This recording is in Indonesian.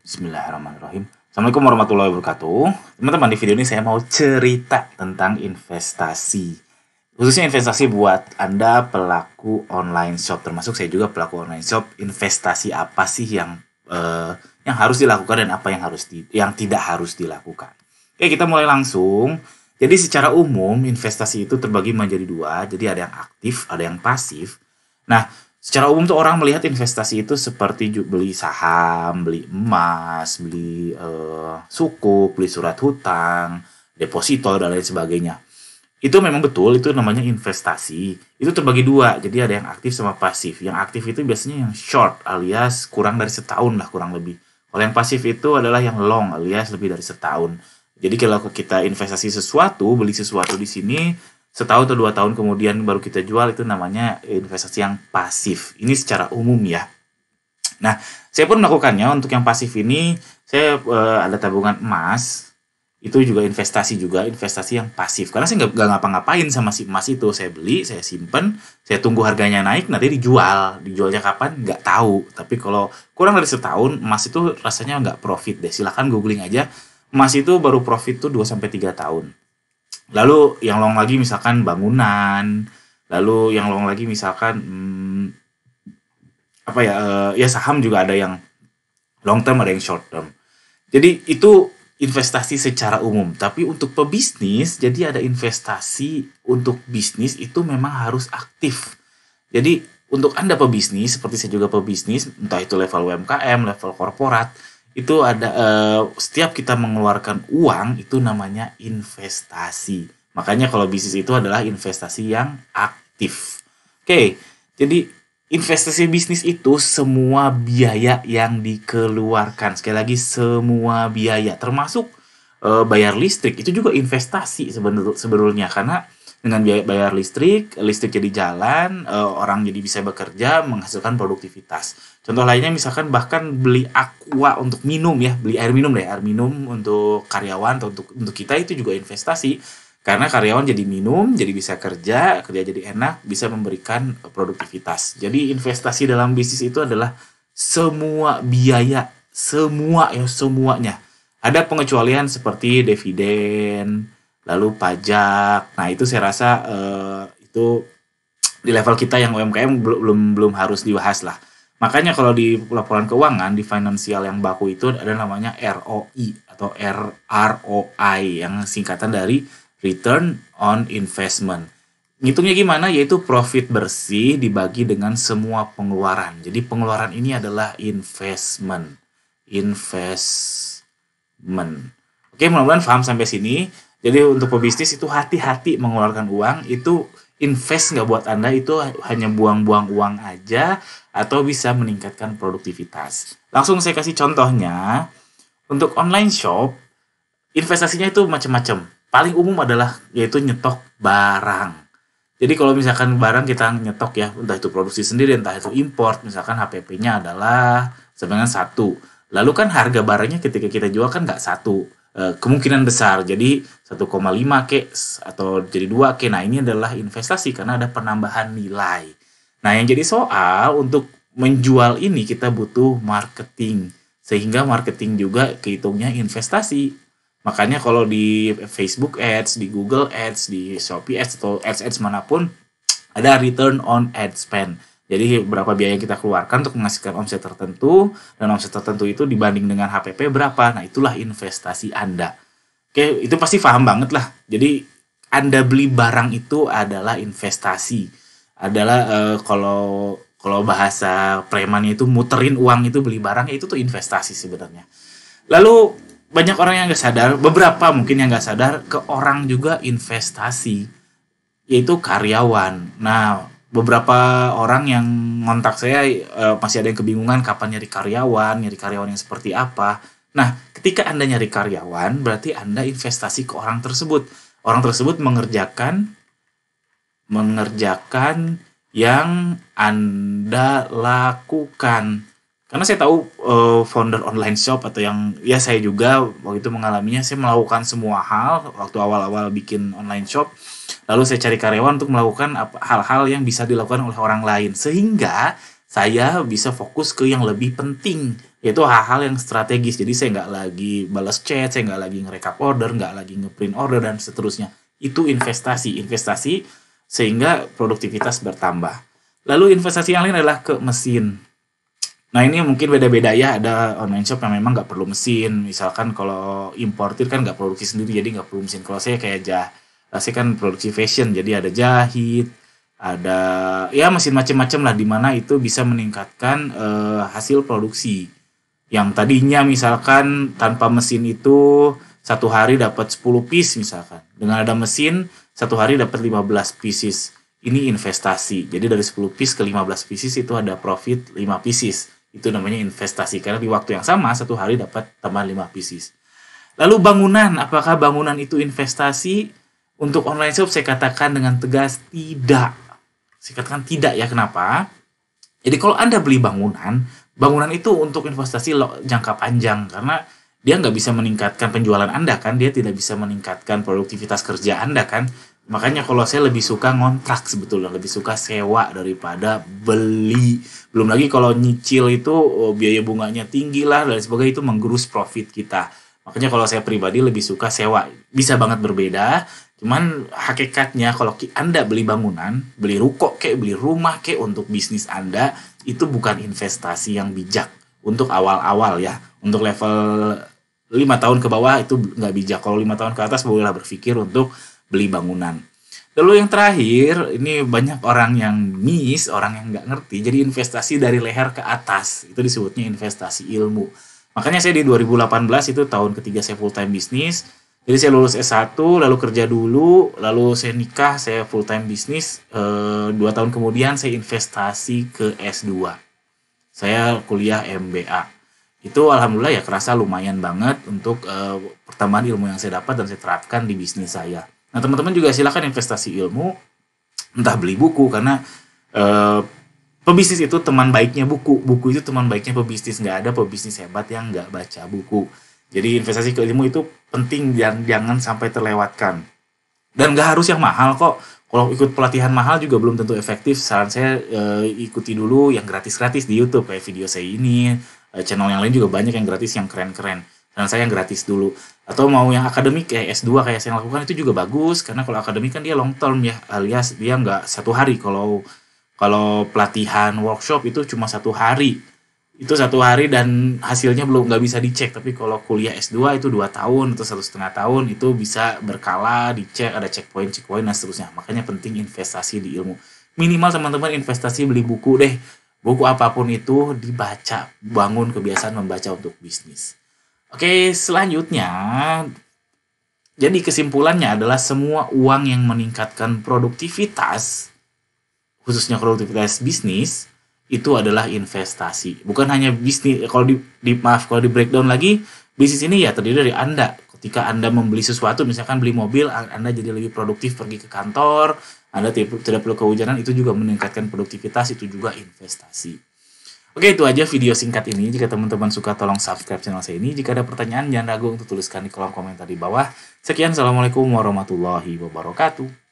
Bismillahirrahmanirrahim. Assalamualaikum warahmatullahi wabarakatuh. Teman-teman, di video ini saya mau cerita tentang investasi. Khususnya investasi buat Anda pelaku online shop, termasuk saya juga pelaku online shop. Investasi apa sih yang harus dilakukan dan apa yang tidak harus dilakukan? Oke, kita mulai langsung. Jadi secara umum investasi itu terbagi menjadi dua. Jadi ada yang aktif, ada yang pasif. Nah, secara umum tuh orang melihat investasi itu seperti beli saham, beli emas, beli sukuk, beli surat hutang, deposito dan lain sebagainya. Itu memang betul, itu namanya investasi. Itu terbagi dua, jadi ada yang aktif sama pasif. Yang aktif itu biasanya yang short alias kurang dari setahun lah kurang lebih. Kalau yang pasif itu adalah yang long alias lebih dari setahun. Jadi kalau kita investasi sesuatu, beli sesuatu di sini, setahun atau 2 tahun kemudian baru kita jual, itu namanya investasi yang pasif. Ini secara umum ya. Nah, saya pun melakukannya. Untuk yang pasif ini, saya ada tabungan emas. Itu juga investasi yang pasif. Karena saya nggak ngapa-ngapain sama si emas itu. Saya beli, saya simpen, saya tunggu harganya naik, nanti dijual. Dijualnya kapan? Nggak tahu. Tapi kalau kurang dari setahun, emas itu rasanya nggak profit deh. Silahkan googling aja. Emas itu baru profit tuh 2-3 tahun. Lalu yang long lagi misalkan bangunan, lalu yang long lagi misalkan ya saham juga ada yang long term, ada yang short term. Jadi itu investasi secara umum. Tapi untuk pebisnis, jadi ada investasi untuk bisnis itu memang harus aktif. Jadi untuk Anda pebisnis, seperti saya juga pebisnis, entah itu level UMKM, level korporat, itu ada setiap kita mengeluarkan uang itu namanya investasi. Makanya kalau bisnis itu adalah investasi yang aktif. Oke, jadi investasi bisnis itu semua biaya yang dikeluarkan. Sekali lagi semua biaya, termasuk bayar listrik itu juga investasi sebenarnya, karena dengan biaya bayar listrik jadi jalan, orang jadi bisa bekerja, menghasilkan produktivitas. Contoh lainnya misalkan bahkan beli aqua untuk minum ya, beli air minum untuk karyawan atau untuk kita, itu juga investasi. Karena karyawan jadi minum, jadi bisa kerja jadi enak, bisa memberikan produktivitas. Jadi investasi dalam bisnis itu adalah semua biaya, semuanya. Ada pengecualian seperti dividen, lalu pajak. Nah, itu saya rasa itu di level kita yang UMKM belum harus dibahas lah. Makanya kalau di laporan keuangan, di finansial yang baku itu ada namanya ROI atau ROI yang singkatan dari Return on Investment. Ngitungnya gimana? Yaitu profit bersih dibagi dengan semua pengeluaran. Jadi pengeluaran ini adalah investment. Oke, mudah-mudahan paham sampai sini. Jadi untuk pebisnis itu hati-hati mengeluarkan uang. Itu invest nggak buat Anda, itu hanya buang-buang uang aja, atau bisa meningkatkan produktivitas. Langsung saya kasih contohnya. Untuk online shop, investasinya itu macam-macam. Paling umum adalah yaitu nyetok barang. Jadi kalau misalkan barang kita nyetok ya, entah itu produksi sendiri, entah itu import, misalkan HPP-nya adalah sebenarnya 1. Lalu kan harga barangnya ketika kita jual kan nggak 1. Kemungkinan besar jadi 1,5 ke atau jadi 2 ke. Nah, ini adalah investasi karena ada penambahan nilai. Nah, yang jadi soal untuk menjual ini kita butuh marketing, sehingga marketing juga kehitungnya investasi. Makanya kalau di Facebook Ads, di Google Ads, di Shopee Ads atau ads manapun ada return on ad spend. Jadi berapa biaya yang kita keluarkan untuk menghasilkan omset tertentu, dan omset tertentu itu dibanding dengan HPP berapa. Nah, itulah investasi Anda. Oke, itu pasti paham banget lah. Jadi Anda beli barang itu adalah investasi. Adalah kalau bahasa premannya itu muterin uang, itu beli barang, itu tuh investasi sebenarnya. Lalu banyak orang yang nggak sadar, beberapa mungkin yang nggak sadar, ke orang juga investasi, yaitu karyawan. Nah, beberapa orang yang ngontak saya masih ada yang kebingungan kapan nyari karyawan yang seperti apa. Nah, ketika Anda nyari karyawan, berarti Anda investasi ke orang tersebut. Orang tersebut mengerjakan yang Anda lakukan. Karena saya tahu founder online shop atau yang ya saya juga waktu itu mengalaminya, saya melakukan semua hal waktu awal-awal bikin online shop. Lalu saya cari karyawan untuk melakukan hal-hal yang bisa dilakukan oleh orang lain, sehingga saya bisa fokus ke yang lebih penting, Yaitu hal-hal yang strategis. Jadi saya nggak lagi balas chat, saya nggak lagi nge-recap order, nggak lagi nge-print order, dan seterusnya. Itu investasi. Investasi sehingga produktivitas bertambah. Lalu investasi yang lain adalah ke mesin. Nah ini mungkin beda-beda ya, ada online shop yang memang nggak perlu mesin. Misalkan kalau importir kan nggak produksi sendiri, jadi nggak perlu mesin. Kalau saya kayak saya kan produksi fashion, jadi ada jahit, ada ya mesin macam-macam lah, di mana itu bisa meningkatkan hasil produksi. Yang tadinya misalkan tanpa mesin itu satu hari dapat 10 piece misalkan. Dengan ada mesin satu hari dapat 15 pieces. Ini investasi. Jadi dari 10 piece ke 15 pieces itu ada profit 5 pieces. Itu namanya investasi, karena di waktu yang sama satu hari dapat tambahan 5 pieces. Lalu bangunan, apakah bangunan itu investasi? Untuk online shop saya katakan dengan tegas tidak. Saya katakan tidak ya, kenapa? Jadi kalau Anda beli bangunan, bangunan itu untuk investasi jangka panjang, karena dia nggak bisa meningkatkan penjualan Anda kan, dia tidak bisa meningkatkan produktivitas kerja Anda kan. Makanya kalau saya lebih suka ngontrak sebetulnya, lebih suka sewa daripada beli. Belum lagi kalau nyicil itu biaya bunganya tinggi lah dan sebagainya, itu menggerus profit kita. Makanya kalau saya pribadi lebih suka sewa. Bisa banget berbeda, cuman hakikatnya kalau Anda beli bangunan, beli ruko kayak beli rumah kayak untuk bisnis Anda, itu bukan investasi yang bijak untuk awal-awal ya. Untuk level 5 tahun ke bawah itu nggak bijak. Kalau 5 tahun ke atas bolehlah berpikir untuk beli bangunan. Lalu yang terakhir, ini banyak orang yang miss, orang yang nggak ngerti. Jadi investasi dari leher ke atas, itu disebutnya investasi ilmu. Makanya saya di 2018 itu tahun ketiga saya full time bisnis. Jadi saya lulus S1, lalu kerja dulu, lalu saya nikah, saya full time bisnis. 2 tahun kemudian saya investasi ke S2. Saya kuliah MBA. Itu alhamdulillah ya kerasa lumayan banget untuk pertambahan ilmu yang saya dapat dan saya terapkan di bisnis saya. Nah teman-teman juga silakan investasi ilmu, entah beli buku, karena pebisnis itu teman baiknya buku. Buku itu teman baiknya pebisnis. Nggak ada pebisnis hebat yang nggak baca buku. Jadi investasi ke ilmu itu penting dan jangan sampai terlewatkan. Dan nggak harus yang mahal kok. Kalau ikut pelatihan mahal juga belum tentu efektif. Saran saya ikuti dulu yang gratis-gratis di YouTube kayak video saya ini. Channel yang lain juga banyak yang gratis, yang keren-keren. Dan saya yang gratis dulu. Atau mau yang akademik kayak S2 kayak saya lakukan itu juga bagus. Karena kalau akademik kan dia long term ya, alias dia nggak satu hari. Kalau pelatihan workshop itu cuma 1 hari. Itu 1 hari dan hasilnya belum nggak bisa dicek. Tapi kalau kuliah S2 itu 2 tahun atau 1,5 tahun itu bisa berkala dicek, ada checkpoint dan seterusnya. Makanya penting investasi di ilmu. Minimal teman-teman investasi beli buku deh. Buku apapun itu dibaca, bangun kebiasaan membaca untuk bisnis. Oke, selanjutnya, jadi kesimpulannya adalah semua uang yang meningkatkan produktivitas, khususnya produktivitas bisnis, itu adalah investasi. Bukan hanya bisnis, kalau di breakdown lagi, bisnis ini ya terdiri dari Anda. Ketika Anda membeli sesuatu, misalkan beli mobil, Anda jadi lebih produktif pergi ke kantor, Anda tidak perlu kehujanan, itu juga meningkatkan produktivitas, itu juga investasi. Oke, itu aja video singkat ini. Jika teman-teman suka, tolong subscribe channel saya ini. Jika ada pertanyaan, jangan ragu untuk tuliskan di kolom komentar di bawah. Sekian, Assalamualaikum warahmatullahi wabarakatuh.